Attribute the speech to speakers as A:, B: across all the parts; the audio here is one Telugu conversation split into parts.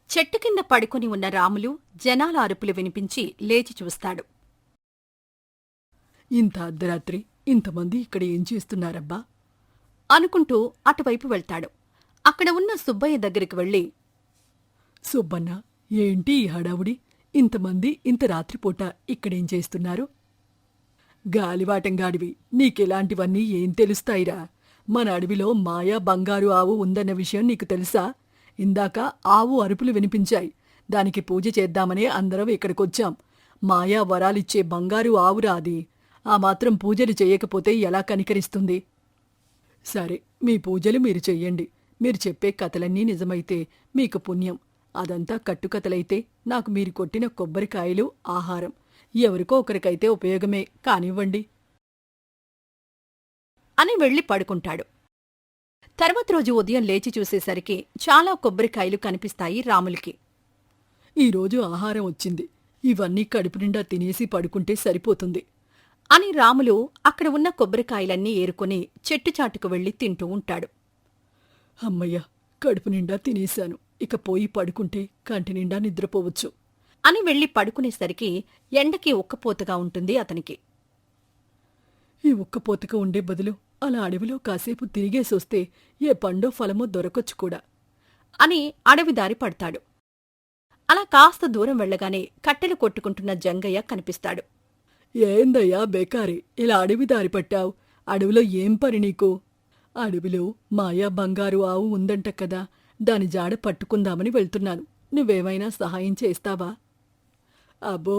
A: చెట్టు కింద పడుకుని ఉన్న రాములు జనాల అరుపులు వినిపించి లేచి చూస్తాడు.
B: ఇంత అర్ధరాత్రి ఇంతమంది ఇక్కడ ఏం చేస్తున్నారబ్బా
A: అనుకుంటూ అటువైపు వెళ్తాడు. అక్కడ ఉన్న సుబ్బయ్య దగ్గరికి వెళ్ళి,
B: సుబ్బన్న, ఏంటి ఈ హడావుడి? ఇంతమంది ఇంత రాత్రిపూట ఇక్కడేం చేస్తున్నారు? గాలివాటంగాడివి, నీకెలాంటివన్నీ ఏం తెలుస్తాయిరా? మన అడవిలో మాయా బంగారు ఆవు ఉందన్న విషయం నీకు తెలుసా? ఇందాక ఆవు అరుపులు వినిపించాయి. దానికి పూజ చేద్దామనే అందరం ఇక్కడికొచ్చాం. మాయా వరాలిచ్చే బంగారు ఆవురా అది. ఆ మాత్రం పూజలు చెయ్యకపోతే ఎలా కనికరిస్తుంది? సరే, మీ పూజలు మీరు చెయ్యండి. మీరు చెప్పే కథలన్నీ నిజమైతే మీకు పుణ్యం. అదంతా కట్టుకథలైతే నాకు మీరు కొట్టిన కొబ్బరికాయలు ఆహారం. ఎవరికో ఒకరికైతే ఉపయోగమే కానివ్వండి
A: అని వెళ్లి పడుకుంటాడు. తర్వాత రోజు ఉదయం లేచి చూసేసరికి చాలా కొబ్బరికాయలు కనిపిస్తాయి రాములకి.
B: ఈరోజు ఆహారం వచ్చింది. ఇవన్నీ కడుపు నిండా తినేసి పడుకుంటే సరిపోతుంది
A: అని రాములు అక్కడ ఉన్న కొబ్బరికాయలన్నీ ఏరుకుని చెట్టుచాటుకు వెళ్లి తింటూ ఉంటాడు.
B: అమ్మయ్య, కడుపు నిండా తినేశాను. ఇక పోయి పడుకుంటే కంటి నిండా నిద్రపోవచ్చు
A: అని వెళ్లి పడుకునేసరికి ఎండకి ఉక్కపోతగా ఉంటుంది అతనికి.
B: ఈ ఉక్కపోతక ఉండే బదులు అలా అడవిలో కాసేపు తిరిగేసొస్తే ఏ పండో ఫలమో దొరకొచ్చు కూడా
A: అని అడవి దారి పడతాడు. అలా కాస్త దూరం వెళ్లగానే కట్టెలు కొట్టుకుంటున్న జంగయ్య కనిపిస్తాడు.
B: ఏందయ్యా బేకారి, ఇలా అడవి దారి పట్టావు? అడవిలో ఏం పని నీకు? అడవిలో మాయా బంగారు ఆవు ఉందంట కదా, దాని జాడ పట్టుకుందామని వెళ్తున్నాను. నువ్వేమైనా సహాయం చేస్తావా? అబ్బో,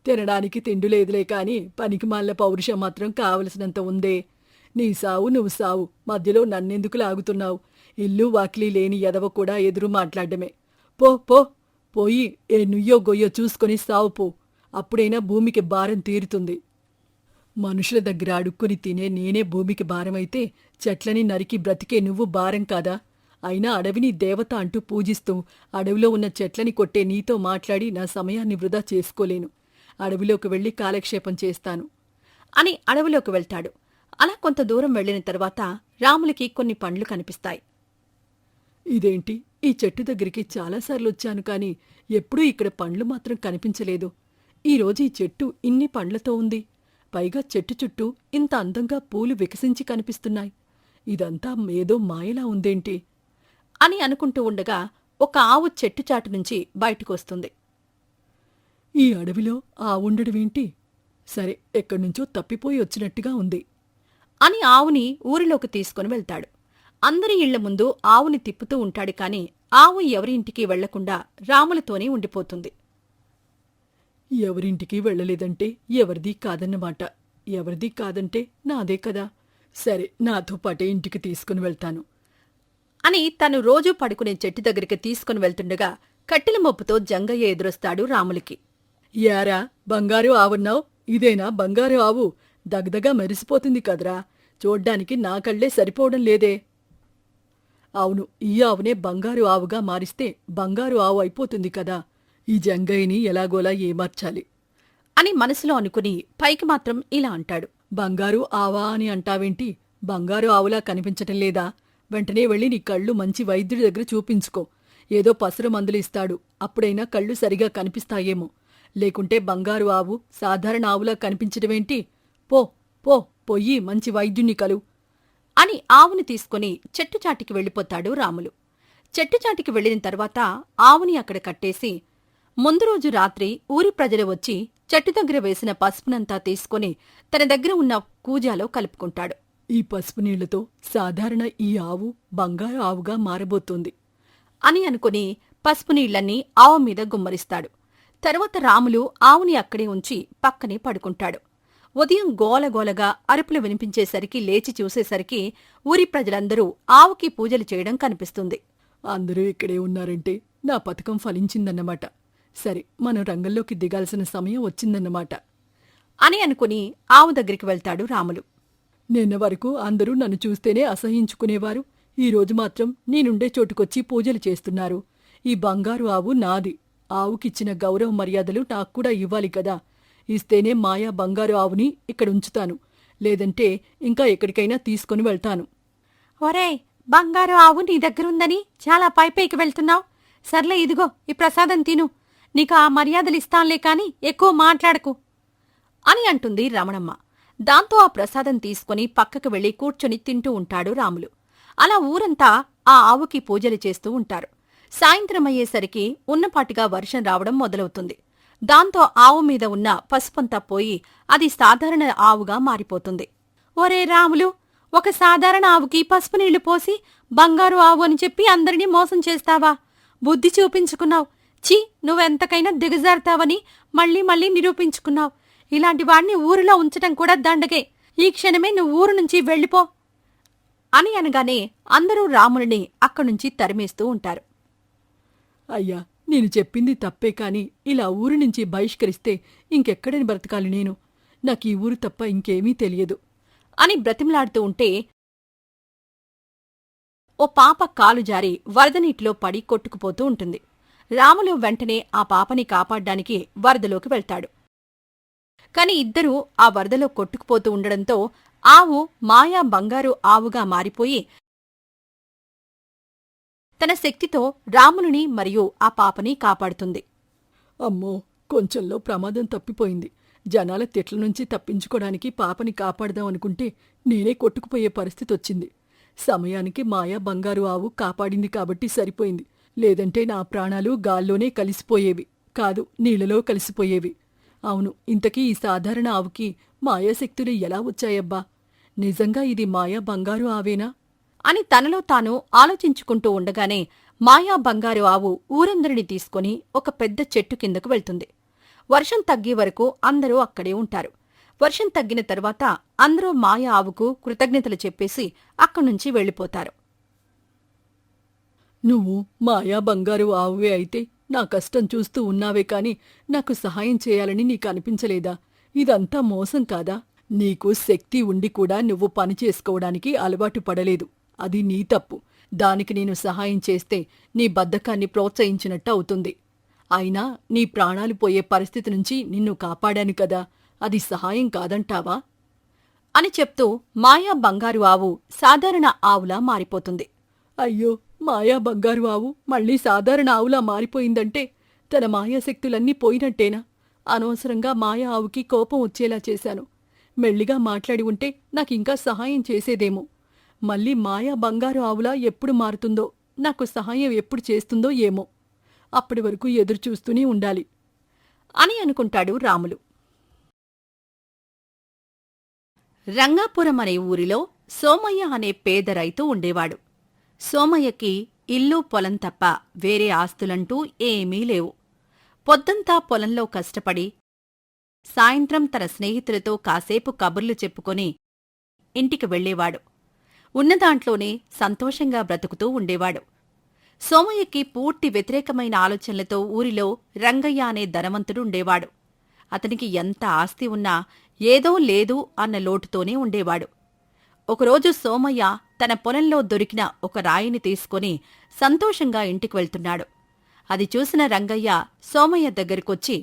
B: తినడానికి తిండులేదులే కాని పనికిమాల పౌరుషం మాత్రం కావలసినంత ఉందే. నీ సావు నువ్వు సావు, మధ్యలో నన్నెందుకు లాగుతున్నావు? ఇల్లు వాకిలి లేని ఎదవ కూడా ఎదురు మాట్లాడ్డమే. పో పో, పోయి ఏ నుయ్యో గొయ్యో చూసుకొని సావు పో. అప్పుడైనా భూమికి భారం తీరుతుంది. మనుషుల దగ్గర అడుక్కుని తినే నేనే భూమికి భారమైతే చెట్లని నరికి బ్రతికే నువ్వు భారం కాదా? అయినా అడవిని దేవత అంటూ పూజిస్తూ అడవిలో ఉన్న చెట్లని కొట్టే నీతో మాట్లాడి నా సమయాన్ని వృధా చేసుకోలేను. అడవిలోకి వెళ్లి కాలక్షేపం చేస్తాను
A: అని అడవిలోకి వెళ్తాడు. అలా కొంత దూరం వెళ్లిన తర్వాత రాములకి కొన్ని పండ్లు కనిపిస్తాయి.
B: ఇదేంటి, ఈ చెట్టు దగ్గరికి చాలాసార్లు వచ్చాను కాని ఎప్పుడూ ఇక్కడ పండ్లు మాత్రం కనిపించలేదు. ఈరోజు ఈ చెట్టు ఇన్ని పండ్లతో ఉంది. పైగా చెట్టు చుట్టూ ఇంత అందంగా పూలు వికసించి కనిపిస్తున్నాయి. ఇదంతా ఏదో మాయలా ఉందేంటి
A: అని అనుకుంటూ ఉండగా ఒక ఆవు చెట్టుచాటు నుంచి బయటకొస్తుంది.
B: ఈ అడవిలో ఆవుండడమేంటి? సరే, ఎక్కడ్నుంచో తప్పిపోయి వచ్చినట్టుగా ఉంది
A: అని ఆవుని ఊరిలోకి తీసుకుని వెళ్తాడు. అందరి ఇళ్ల ముందు ఆవుని తిప్పుతూ ఉంటాడు కాని ఆవు ఎవరి ఇంటికి వెళ్లకుండా రాములతోనే ఉండిపోతుంది.
B: ఎవరింటికి వెళ్ళలేదంటే ఎవరిదీ కాదన్నమాట. ఎవరిదీ కాదంటే నాదే కదా. సరే, నాతో పాటే ఇంటికి తీసుకుని వెళ్తాను
A: అని తను రోజూ పడుకునే చెట్టు దగ్గరికి తీసుకుని వెళ్తుండగా కట్టెల మొప్పుతో జంగయ్య ఎదురొస్తాడు రాములకి.
B: యారా, బంగారు ఆవున్నావు? ఇదేనా బంగారు ఆవు? దగదగా మెరిసిపోతుంది కదరా. చూడ్డానికి నా కళ్ళే సరిపోవడం లేదే. అవును, ఈ ఆవునే బంగారు ఆవుగా మారిస్తే బంగారు ఆవు అయిపోతుంది కదా. ఈ జంగయ్యని ఎలాగోలా ఏమార్చాలి
A: అని మనసులో అనుకుని పైకి మాత్రం ఇలా అంటాడు.
B: బంగారు ఆవా అని అంటావేంటి? బంగారు ఆవులా కనిపించటం లేదా? వెంటనే వెళ్ళి నీ కళ్ళు మంచి వైద్యుడి దగ్గర చూపించుకో. ఏదో పసరు మందులు ఇస్తాడు. అప్పుడైనా కళ్ళు సరిగా కనిపిస్తాయేమో. లేకుంటే బంగారు ఆవు సాధారణ ఆవులా కనిపించటమేంటి? పో పో, పొయ్యి మంచి వైద్యుణ్ణి కలు
A: అని ఆవుని తీసుకుని చెట్టుచాటికి వెళ్ళిపోతాడు రాములు. చెట్టుచాటికి వెళ్లిన తర్వాత ఆవుని అక్కడ కట్టేసి ముందు రోజు రాత్రి ఊరి ప్రజలు వచ్చి చెట్టు దగ్గర వేసిన పసుపునంతా తీసుకుని తన దగ్గర ఉన్న కూజాలో కలుపుకుంటాడు.
B: ఈ పసుపు నీళ్లతో సాధారణ ఈ ఆవు బంగారు ఆవుగా మారబోతోంది
A: అని అనుకుని పసుపు నీళ్లన్నీ ఆవు మీద గుమ్మరిస్తాడు. తర్వాత రాములు ఆవుని అక్కడే ఉంచి పక్కనే పడుకుంటాడు. ఉదయం గోలగోలగా అరుపులు వినిపించేసరికి లేచి చూసేసరికి ఊరి ప్రజలందరూ ఆవుకి పూజలు చేయడం కనిపిస్తుంది.
B: అందరూ ఇక్కడే ఉన్నారంటే నా పథకం ఫలించిందన్నమాట. సరే, మనం రంగంలోకి దిగాల్సిన సమయం వచ్చిందన్నమాట
A: అని అనుకుని ఆవు దగ్గరికి వెళ్తాడు రాములు.
B: నిన్న వరకు అందరూ నన్ను చూస్తేనే అసహించుకునేవారు. ఈరోజు మాత్రం నేనుండే చోటుకొచ్చి పూజలు చేస్తున్నారు. ఈ బంగారు ఆవు నాది. ఆవుకిచ్చిన గౌరవ మర్యాదలు నాక్కూడా ఇవ్వాలి కదా. ఇస్తేనే మాయా బంగారు ఆవుని ఇక్కడుంచుతాను. లేదంటే ఇంకా ఎక్కడికైనా తీసుకుని వెళ్తాను.
A: ఒరే, బంగారు ఆవు నీ దగ్గరుందని చాలా పైపైకి వెళ్తున్నావు. సర్లే ఇదిగో ఈ ప్రసాదం తిను, నీకు ఆ మర్యాదలిస్తాన్లే కాని ఎక్కువ మాట్లాడకు అని అంటుంది రమణమ్మ. దాంతో ఆ ప్రసాదం తీసుకుని పక్కకు వెళ్లి కూర్చొని తింటూ ఉంటాడు రాములు. అలా ఊరంతా ఆ ఆవుకి పూజలు చేస్తూ ఉంటారు. సాయంత్రమయ్యేసరికి ఉన్నపాటిగా వర్షం రావడం మొదలవుతుంది. దాంతో ఆవు మీద ఉన్న పసుపంతా పోయి అది సాధారణ ఆవుగా మారిపోతుంది. ఒరే రాములు, ఒక సాధారణ ఆవుకి పసుపు నీళ్లు పోసి బంగారు ఆవు అని చెప్పి అందరినీ మోసం చేస్తావా? బుద్ధి చూపించుకున్నావు. ఛీ, నువ్వెంతకైనా దిగజారుతావని మళ్ళీ మళ్ళీ నిరూపించుకున్నావు. ఇలాంటి వాడిని ఊరిలో ఉంచటం కూడా దండగే. ఈ క్షణమే నువ్వు ఊరు నుంచి వెళ్ళిపో అని అనగానే అందరూ రాములని అక్కడ్నుంచి తరిమేస్తూ ఉంటారు.
B: అయ్యా, నేను చెప్పింది తప్పే కాని ఇలా ఊరి నుంచి బహిష్కరిస్తే ఇంకెక్కడని బ్రతకాలి నేను? నాకు ఈ ఊరు తప్ప ఇంకేమీ తెలియదు
A: అని బ్రతిమలాడుతూ ఉంటే ఓ పాప కాలు జారి వరదనీటిలో పడి కొట్టుకుపోతూ ఉంటుంది. రాములు వెంటనే ఆ పాపని కాపాడ్డానికి వరదలోకి వెళ్తాడు. కాని ఇద్దరూ ఆ వరదలో కొట్టుకుపోతూ ఉండడంతో ఆవు మాయా బంగారు ఆవుగా మారిపోయి తన శక్తితో రాములుని మరియు ఆ పాపని కాపాడుతుంది.
B: అమ్మో, కొంచెంలో ప్రమాదం తప్పిపోయింది. జనాల తిట్ల నుంచి తప్పించుకోవడానికి పాపని కాపాడదాం అనుకుంటే నేనే కొట్టుకుపోయే పరిస్థితొచ్చింది. సమయానికి మాయా బంగారు ఆవు కాపాడింది కాబట్టి సరిపోయింది. లేదంటే నా ప్రాణాలు గాల్లోనే కలిసిపోయేవి కాదు, నీళ్లలో కలిసిపోయేవి. అవును, ఇంతకీ ఈ సాధారణ ఆవుకి మాయాశక్తులు ఎలా వచ్చాయబ్బా? నిజంగా ఇది మాయా బంగారు ఆవేనా
A: అని తనలో తాను ఆలోచించుకుంటూ ఉండగానే మాయా బంగారు ఆవు ఊరందరినీ తీసుకుని ఒక పెద్ద చెట్టు కిందకు వెళ్తుంది. వర్షం తగ్గే వరకు అందరూ అక్కడే ఉంటారు. వర్షం తగ్గిన తర్వాత అందరూ మాయా ఆవుకు కృతజ్ఞతలు చెప్పేసి అక్కడ్నుంచి వెళ్ళిపోతారు.
B: నువ్వు మాయా బంగారు ఆవువే అయితే నా కష్టం చూస్తూ ఉన్నావే కాని నాకు సహాయం చేయాలని నీకు అనిపించలేదా? ఇదంతా మోసం కాదా? నీకు శక్తి ఉండి కూడా నువ్వు పని చేసుకోవడానికి అలవాటు పడలేదు. అది నీ తప్పు. దానికి నేను సహాయం చేస్తే నీ బద్ధకాన్ని ప్రోత్సహించినట్టు అవుతుంది. అయినా నీ ప్రాణాలు పోయే పరిస్థితి నుంచి నిన్ను కాపాడాను కదా, అది సహాయం కాదంటావా
A: అని చెప్తూ మాయా బంగారు ఆవు సాధారణ ఆవులా మారిపోతుంది.
B: అయ్యో, మాయా బంగారు ఆవు మళ్ళీ సాధారణ ఆవులా మారిపోయిందంటే తన మాయాశక్తులన్నీ పోయినట్టేనా? అనవసరంగా మాయా ఆవుకి కోపం వచ్చేలా చేశాను. మెల్లిగా మాట్లాడి ఉంటే నాకింకా సహాయం చేసేదేమో. మళ్ళీ మాయా బంగారు ఆవులా ఎప్పుడు మారుతుందో, నాకు సహాయం ఎప్పుడు చేస్తుందో ఏమో. అప్పటి వరకు ఎదురుచూస్తూనే ఉండాలి
A: అని అనుకుంటాడు రాములు. రంగాపురం అనే ఊరిలో సోమయ్య అనే పేద రైతు ఉండేవాడు. సోమయ్యకి ఇల్లు పొలం తప్ప వేరే ఆస్తులంటూ ఏమీ లేవు. పొద్దంతా పొలంలో కష్టపడి సాయంత్రం తన స్నేహితులతో కాసేపు కబుర్లు చెప్పుకొని ఇంటికి వెళ్లేవాడు. ఉన్నదాంట్లోనే సంతోషంగా బ్రతుకుతూ ఉండేవాడు. సోమయ్యకి పూర్తి వ్యతిరేకమైన ఆలోచనలతో ఊరిలో రంగయ్య అనే ధనవంతుడు ఉండేవాడు. అతనికి ఎంత ఆస్తి ఉన్నా ఏదో లేదు అన్న లోటుతోనే ఉండేవాడు. ఒకరోజు సోమయ్య తన పొలంలో దొరికిన ఒక రాయిని తీసుకుని సంతోషంగా ఇంటికి వెళ్తున్నాడు. అది చూసిన రంగయ్య సోమయ్య దగ్గరికొచ్చి,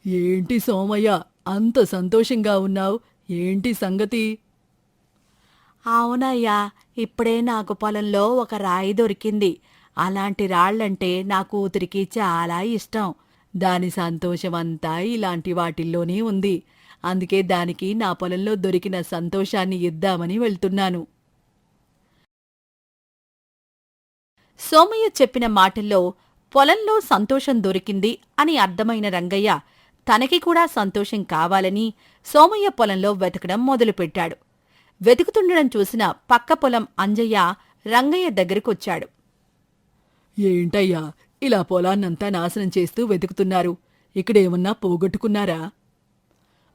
B: ఏంటి సోమయ్య, అంత సంతోషంగా ఉన్నావు? ఏంటి సంగతి?
A: అవునయ్యా, ఇప్పుడే నాకు పొలంలో ఒక రాయి దొరికింది. అలాంటి రాళ్లంటే నా కూతురికి చాలా ఇష్టం. దాని సంతోషమంతా ఇలాంటి వాటిల్లోనే ఉంది. అందుకే దానికి నా పొలంలో దొరికిన సంతోషాన్ని ఇద్దామని వెళ్తున్నాను. సోమయ్య చెప్పిన మాటల్లో పొలంలో సంతోషం దొరికింది అని అర్థమైన రంగయ్య తనకి కూడా సంతోషం కావాలని సోమయ్య పొలంలో వెతకడం మొదలుపెట్టాడు. వెతుకుతుండడం చూసిన పక్క పొలం అంజయ్య రంగయ్య దగ్గరికొచ్చాడు.
B: ఏంటయ్యా, ఇలా పొలాన్నంతా నాశనం చేస్తూ వెతుకుతున్నారు? ఇక్కడేమన్నా పోగొట్టుకున్నారా?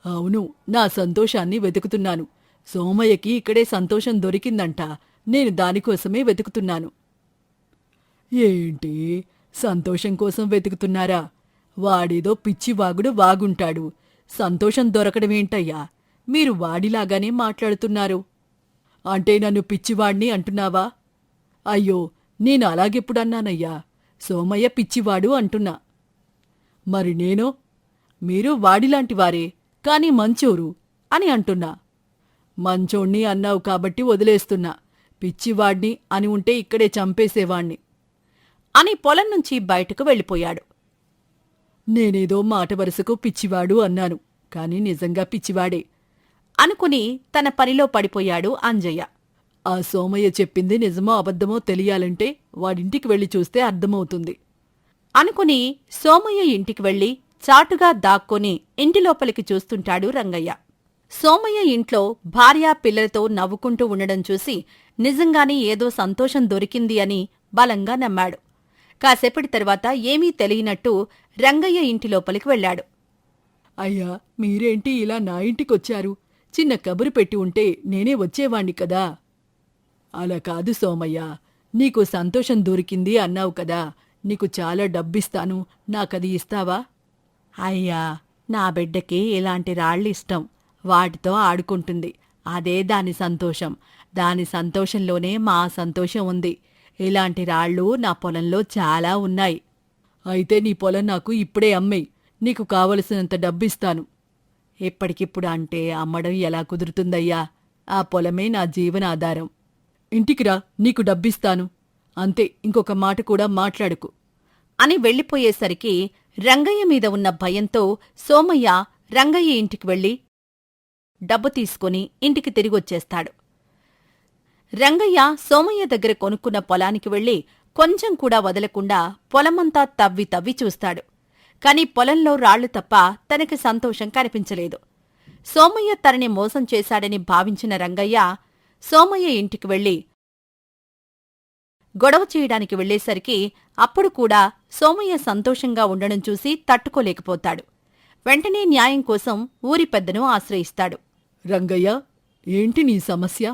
B: అవును, నా సంతోషాన్ని వెతుకుతున్నాను. సోమయ్యకి ఇక్కడే సంతోషం దొరికిందంట. నేను దానికోసమే వెతుకుతున్నాను. ఏంటి, సంతోషం కోసం వెతుకుతున్నారా? వాడేదో పిచ్చివాగుడు వాగుంటాడు. సంతోషం దొరకడమేంటయ్యా? మీరు వాడిలాగానే మాట్లాడుతున్నారు. అంటే నన్ను పిచ్చివాణ్ణి అంటున్నావా? అయ్యో, నేను అలాగెప్పుడన్నానయ్యా? సోమయ్య పిచ్చివాడు అంటున్నా. మరి నేనో? మీరు వాడిలాంటివారే, కాని మంచోరు అని అంటున్నా. మంచోణ్ణి అన్నావు కాబట్టి వదిలేస్తున్నా. పిచ్చివాడ్ని అని ఉంటే ఇక్కడే చంపేసేవాణ్ణి
A: అని పొలం నుంచి బయటకు వెళ్ళిపోయాడు.
B: నేనేదో మాట వరుసకు పిచ్చివాడు అన్నాను, కాని నిజంగా పిచ్చివాడే
A: అనుకుని తన పనిలో పడిపోయాడు అంజయ్య.
B: ఆ సోమయ్య చెప్పింది నిజమో అబద్ధమో తెలియాలంటే వాడింటికి వెళ్ళి చూస్తే అర్థమవుతుంది
A: అనుకుని సోమయ్య ఇంటికి వెళ్లి చాటుగా దాక్కొని ఇంటి లోపలికి చూస్తుంటాడు రంగయ్య. సోమయ్య ఇంట్లో భార్యా పిల్లలతో నవ్వుకుంటూ ఉండడం చూసి నిజంగానే ఏదో సంతోషం దొరికింది అని బలంగా నమ్మాడు. కాసేపటి తర్వాత ఏమీ తెలియనట్టు రంగయ్య ఇంటి లోపలికి వెళ్లాడు.
B: అయ్యా, మీరేంటి ఇలా నా ఇంటికొచ్చారు? చిన్న కబురు పెట్టి ఉంటే నేనే వచ్చేవాణ్ణి కదా. అలా కాదు సోమయ్య, నీకు సంతోషం దొరికింది అన్నావు కదా, నీకు చాలా డబ్బిస్తాను, నాకది ఇస్తావా?
A: అయ్యా, నా బిడ్డకి ఇలాంటి రాళ్ళిష్టం, వాటితో ఆడుకుంటుంది, అదే దాని సంతోషం. దాని సంతోషంలోనే మా సంతోషం ఉంది. ఇలాంటి రాళ్ళు నా పొలంలో చాలా ఉన్నాయి.
B: అయితే నీ పొలం నాకు ఇప్పుడే అమ్మేయ్, నీకు కావలసినంత డబ్బిస్తాను.
A: ఇప్పటికిప్పుడు అంటే అమ్మడం ఎలా కుదురుతుందయ్యా? ఆ పొలమే నా జీవనాధారం.
B: ఇంటికి రా, నీకు డబ్బిస్తాను. అంతే, ఇంకొక మాట కూడా మాట్లాడుకు
A: అని వెళ్ళిపోయేసరికి రంగయ్య మీద ఉన్న భయంతో సోమయ్య రంగయ్య ఇంటికి వెళ్ళి డబ్బు తీసుకుని ఇంటికి తిరిగొచ్చేస్తాడు. రంగయ్య సోమయ్య దగ్గర కొనుక్కున్న పొలానికి వెళ్లి కొంచెం కూడా వదలకుండా పొలమంతా తవ్వి తవ్వి చూస్తాడు. కాని పొలంలో రాళ్లు తప్ప తనకి సంతోషం కనిపించలేదు. సోమయ్య తనని మోసం చేశాడని భావించిన రంగయ్య సోమయ్య ఇంటికి వెళ్లి గొడవ చేయడానికి వెళ్లేసరికి అప్పుడు కూడా సోమయ్య సంతోషంగా ఉండడం చూసి తట్టుకోలేకపోతాడు. వెంటనే న్యాయం కోసం ఊరి పెద్దను ఆశ్రయిస్తాడు.
B: రంగయ్య, ఏంటి నీ సమస్య?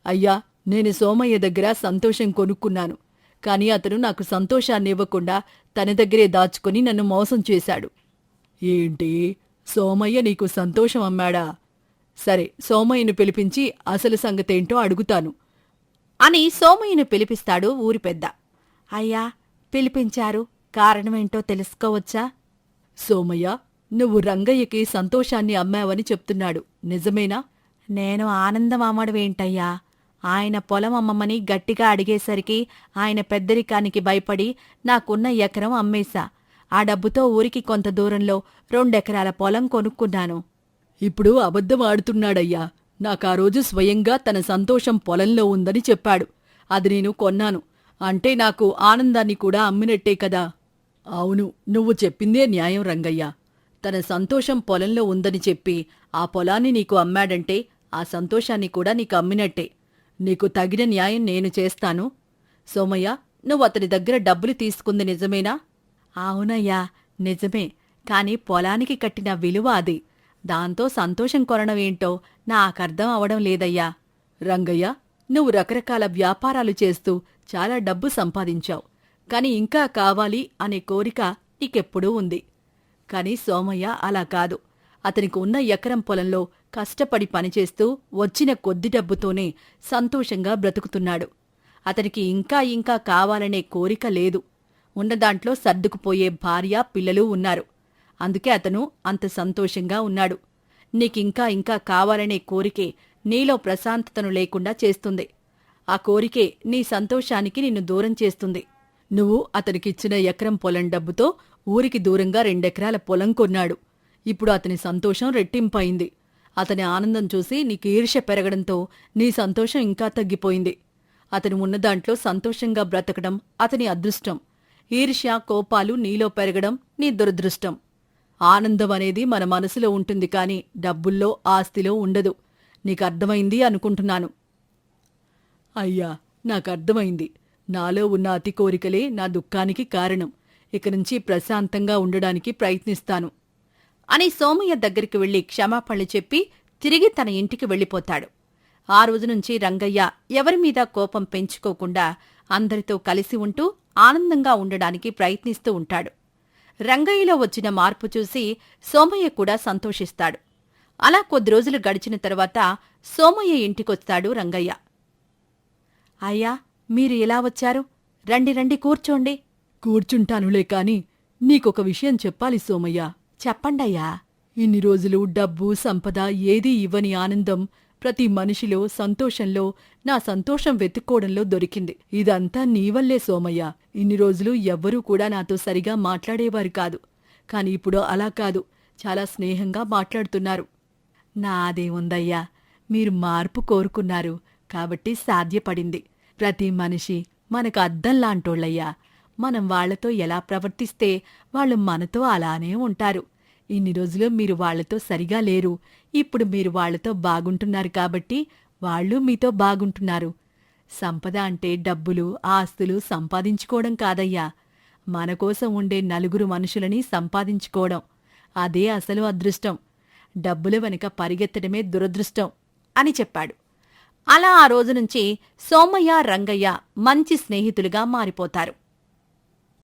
B: అయ్యా, నేను సోమయ్య దగ్గర సంతోషం కొనుక్కున్నాను, కాని అతను నాకు సంతోషాన్నివ్వకుండా తన దగ్గరే దాచుకుని నన్ను మోసం చేశాడు. ఏంటి, సోమయ్య నీకు సంతోషం అమ్మాడా? సరే, సోమయ్యను పిలిపించి అసలు సంగతేంటో అడుగుతాను
A: అని సోమయ్యను పిలిపిస్తాడు ఊరి పెద్ద. అయ్యా, పిలిపించారు, కారణమేంటో తెలుసుకోవచ్చా?
B: సోమయ్య, నువ్వు రంగయ్యకి సంతోషాన్ని అమ్మావని చెప్తున్నాడు, నిజమేనా?
A: నేను ఆనందం అమ్మడమేంటయ్యా? ఆయన పొలం అమ్మమని గట్టిగా అడిగేసరికి ఆయన పెద్దరికానికి భయపడి నాకున్న ఎకరం అమ్మేశా. ఆ డబ్బుతో ఊరికి కొంత దూరంలో 2 ఎకరాల పొలం కొనుక్కున్నాను.
B: ఇప్పుడు అబద్ధం ఆడుతున్నాడయ్యా. నాకా రోజు స్వయంగా తన సంతోషం పొలంలో ఉందని చెప్పాడు. అది నేను కొన్నాను అంటే నాకు ఆనందాన్ని కూడా అమ్మినట్టే కదా. అవును, నువ్వు చెప్పిందే న్యాయం రంగయ్య. తన సంతోషం పొలంలో ఉందని చెప్పి ఆ పొలాన్ని నీకు అమ్మాడంటే ఆ సంతోషాన్ని కూడా నీకు అమ్మినట్టే. నీకు తగిన న్యాయం నేను చేస్తాను. సోమయ్య, నువ్వు అతని దగ్గర డబ్బులు తీసుకుంది నిజమేనా?
A: అవునయ్యా, నిజమే. కాని పొలానికి కట్టిన విలువ అది. దాంతో సంతోషం కొనడమేంటో నాకర్థం అవడం లేదయ్యా.
B: రంగయ్య, నువ్వు రకరకాల వ్యాపారాలు చేస్తూ చాలా డబ్బు సంపాదించావు, కాని ఇంకా కావాలి అనే కోరిక నీకెప్పుడూ ఉంది. కాని సోమయ్య అలా కాదు. అతనికి ఉన్న ఎకరం పొలంలో కష్టపడి పనిచేస్తూ వచ్చిన కొద్ది డబ్బుతోనే సంతోషంగా బ్రతుకుతున్నాడు. అతనికి ఇంకా ఇంకా కావాలనే కోరిక లేదు. ఉన్నదాంట్లో సర్దుకుపోయే భార్య, పిల్లలు ఉన్నారు. అందుకే అతను అంత సంతోషంగా ఉన్నాడు. నీకింకా ఇంకా కావాలనే కోరికే నీలో ప్రశాంతతను లేకుండా చేస్తుంది. ఆ కోరికే నీ సంతోషానికి నిన్ను దూరం చేస్తుంది. నువ్వు అతనికిచ్చిన ఎకరం పొలం డబ్బుతో ఊరికి దూరంగా 2 ఎకరాల పొలం కొన్నాడు. ఇప్పుడు అతని సంతోషం రెట్టింపయింది. అతని ఆనందం చూసి నీకు ఈర్ష్య పెరగడంతో నీ సంతోషం ఇంకా తగ్గిపోయింది. అతను ఉన్నదాంట్లో సంతోషంగా బ్రతకడం అతని అదృష్టం. ఈర్ష్య, కోపాలు నీలో పెరగడం నీ దురదృష్టం. ఆనందం అనేది మన మనసులో ఉంటుంది కాని డబ్బుల్లో, ఆస్తిలో ఉండదు. నీకర్థమైంది అనుకుంటున్నాను. అయ్యా, నాకర్థమైంది. నాలో ఉన్న అతి కోరికలే నా దుఃఖానికి కారణం. ఇక నుంచి ప్రశాంతంగా ఉండడానికి ప్రయత్నిస్తాను
A: అని సోమయ్య దగ్గరికి వెళ్లి క్షమాపణలు చెప్పి తిరిగి తన ఇంటికి వెళ్ళిపోతాడు. ఆ రోజునుంచి రంగయ్య ఎవరిమీద కోపం పెంచుకోకుండా అందరితో కలిసి ఉంటూ ఆనందంగా ఉండడానికి ప్రయత్నిస్తూ ఉంటాడు. రంగయ్యలో వచ్చిన మార్పు చూసి సోమయ్య కూడా సంతోషిస్తాడు. అలా కొద్ది రోజులు గడిచిన తర్వాత సోమయ్య ఇంటికొస్తాడు రంగయ్య. అయ్యా, మీరు ఎలా వచ్చారు? రండి రండి, కూర్చోండి.
B: కూర్చుంటానులే కాని నీకొక విషయం చెప్పాలి సోమయ్య.
A: చెప్పండయ్యా.
B: ఇన్ని రోజులు డబ్బు, సంపద ఏదీ ఇవ్వని ఆనందం ప్రతి మనిషిలో సంతోషంలో నా సంతోషం వెతుక్కోవడంలో దొరికింది. ఇదంతా నీవల్లే సోమయ్య. ఇన్ని రోజులు ఎవ్వరూ కూడా నాతో సరిగా మాట్లాడేవారు కాదు. కాని ఇప్పుడు అలా కాదు, చాలా స్నేహంగా మాట్లాడుతున్నారు. నాదేముందయ్యా, మీరు మార్పు కోరుకున్నారు కాబట్టి సాధ్యపడింది. ప్రతి మనిషి మనకు అద్దంలాంటోళ్ళయ్యా. మనం వాళ్లతో ఎలా ప్రవర్తిస్తే వాళ్ళు మనతో అలానే ఉంటారు. ఇన్ని రోజులు మీరు వాళ్లతో సరిగా లేరు. ఇప్పుడు మీరు వాళ్లతో బాగుంటున్నారు కాబట్టి వాళ్ళు మీతో బాగుంటున్నారు. సంపద అంటే డబ్బులు, ఆస్తులు సంపాదించుకోవడం కాదయ్యా. మనకోసం ఉండే నలుగురు మనుషులని సంపాదించుకోవడం. అదే అసలు అదృష్టం. డబ్బుల వెనుక పరిగెత్తడమే దురదృష్టం అని చెప్పాడు. అలా ఆ రోజునుంచి సోమయ్య, రంగయ్య మంచి స్నేహితులుగా మారిపోతారు.